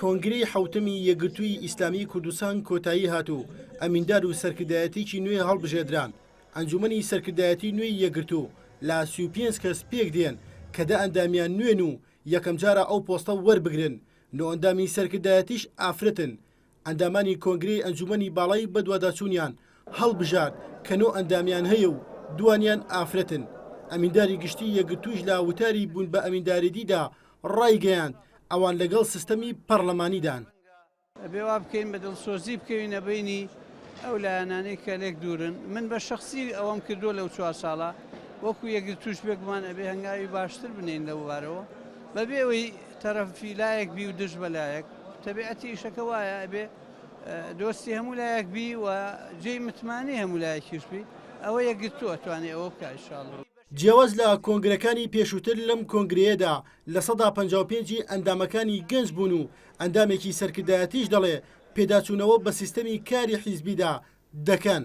کۆنگرەی حوتەمی یەکگرتووی ئیسلامی کوردستان کۆتایی هاتوو ئەمیندار و سەرکردایەتێکی نوێ هەڵبژێردران. ئەنجومەنی سەرکردایەتی نوێی یەکگرتوو لا 35 کەس پێک دێن کە دە ئەندامیان نوێن و یەکەم جارە ئەو پۆستە وەربگرن. نۆ ئەندامی سەرکردایەتیش ئافرەتن. ئەندامانی کۆنگرەی ئەنجومەنی باڵای بەدواداچوونیان هەڵبژارد کە نۆ ئەندامیان هەیە و دوانیان ئافرەتن. ئەمینداری گشتی یەکگرتووش لا وتاری بوون بە ئەمینداریدیدا ڕایگەیاند ئەوان لەگەڵ سیستەمی پەرلەمانیدان. بێوا بکەین بە دڵسۆزی بکەوینە بینی ئەو لایەنانەی کە لێک دوورن. من بە شخصی ئەوەم کردووە لەو 4 ساڵە وەکو یەکگرتووش بێکمان ئەبێ هەنگاوی باشتر بنین لە وبارەوە بەبێ ئەوەی تەرەفی لایەک بی و دژ بە لایەک. تەبیعەتی ئیشەکە وایە ئەبێ دۆستی هەموو لایەک بی و جێی متمانی هەموو لایەکیش بی. ئەوە یەکگرتووە توانێت ئەوە بکە ئینشاڵڵا. جیاواز لە کۆنگرەکانی پێشووتر لەم کۆنگرەیەدا لە 155 ئەندامەکانی گەنج بوون و ئەندامێکی سەرکردایەتیش دەڵێ پێداچوونەوە بە سیستەمی کاری حیزبیدا دەکەن.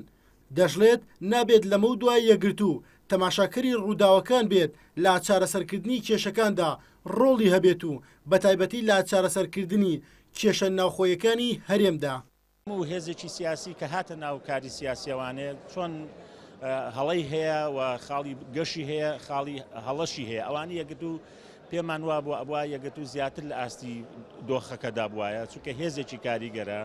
دەژڵێت نابێت لەمە دوای یەکگرتوو تەماشاکەری ڕووداوەکان بێت لا چارەسەرکردنی کێشەکاندا ڕۆڵی هەبێت و بە تایبەتی لا چارەسەرکردنی کێشە ناوخۆیەکانی هەرێمدا. و هێزێکی سیاسی کە هاتە ناو کاری سیاسیەوانێ چۆن هەڵەی هەیە و خاڵی گەشی هەیە خاڵی هەڵەشی هەیە ئەوانی یەکگرتوو پێمان وا بوو ئەوە یەکگرتوو زیاتر لە ئاستی دۆخەکەدا بواە چونکە هێزێکی کاریگەرە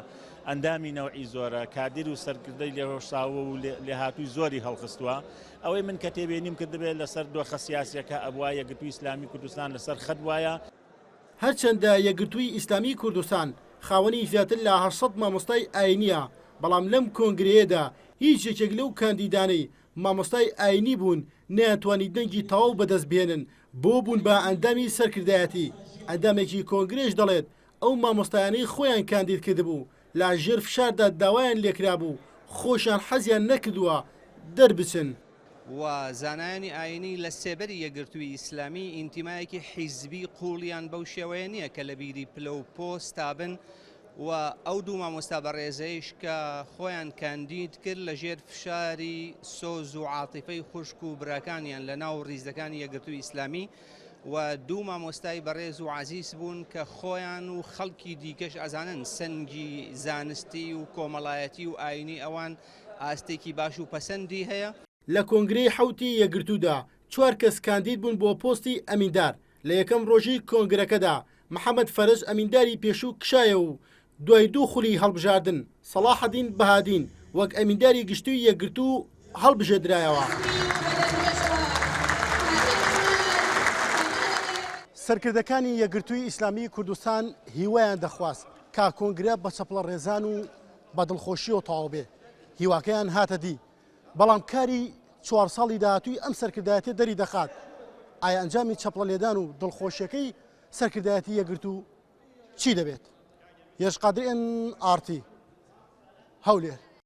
ئەندامی نەوعی زۆرە کادر و سەرکردەی لێهۆشاوە و لێهاتووی زۆری هەڵخستووە. ئەوەی من کە تێبێنیم کرد دەبێت لەسەر دۆخە سیاسیەکە ئەبووە یەکگرتووی ئیسلامی کوردستان لەسەر خەت وایە. هەرچەندە یەکگرتووی ئیسلامی کوردستان خاوەنی زیاتر لە 800 مامۆستای ئاینیە بەڵام لەم کۆنگرەیەدا هیچ یەکێک لەو کاندیدانەی مامۆستای ئاینی بوون نەیانتوانی دەنگی تەواو بەدەست بێنن بۆ بوون بە ئەندامی سەرکردایەتی. ئەندامێکی کۆنگرێش دەڵێت ئەو مامۆستایانەی خۆیان کاندید کردبوو لا ژێر فشاردا داوایان لێکرا بوو خۆشیان حەزیان نەکردووە دەربچن. و زانایانی ئاینی لە سێبەری یەکگرتووی ئیسلامی ئینتیمایەکی حیزبی قوڵیان بەو شێوەیە نییە کە لە بیری پلە و پۆستا بن و ئەو دوو مامۆستا بەڕێزەیش کە خۆیان کاندید کرد لە ژێر فشاری سۆز و عاتیفەی خوشک و براکانیان لە ناو ڕیزەکانی یەکگرتووی ئیسلامی و دوو مامۆستای بەڕێز و عزیز بوون کە خۆیان و خەڵکی دیکەش ئەزانن سەنگی زانستی و کۆمەڵایەتی و ئاینی ئەوان ئاستێکی باش و پەسەندی هەیە. لە کۆنگرەی حوتی یەکگرتوودا 4 کەس کاندید بوون بۆ پۆستی ئەمیندار. لە یەکەم ڕۆژی کۆنگرەکەدا محەممەد فەرج ئەمینداری پێشوو کشایە و دوای 2 خولی هەڵبژاردن سەلاحەدین بەهادین وەک ئەمینداری گشتووی یەکگرتوو هەڵبژێردرایەوە. سەرکردەکانی یەکگرتووی ئیسلامی کوردستان هیوایان دەخواست کا کۆنگرە بە چەپڵە ڕێزان و بە دڵخۆشیەوە تەواو بێ. هیواکەیان هاتە دی بەڵام کاری 4 ساڵی داهاتووی ئەم سەرکردایەتی دەری دەخات. ئایا ئەنجامی چەپڵە لێدان و دڵخۆشیەکەی سەرکردایەتی یەکگرتوو چی دەبێت؟ یەشقادر NRT هەولێر.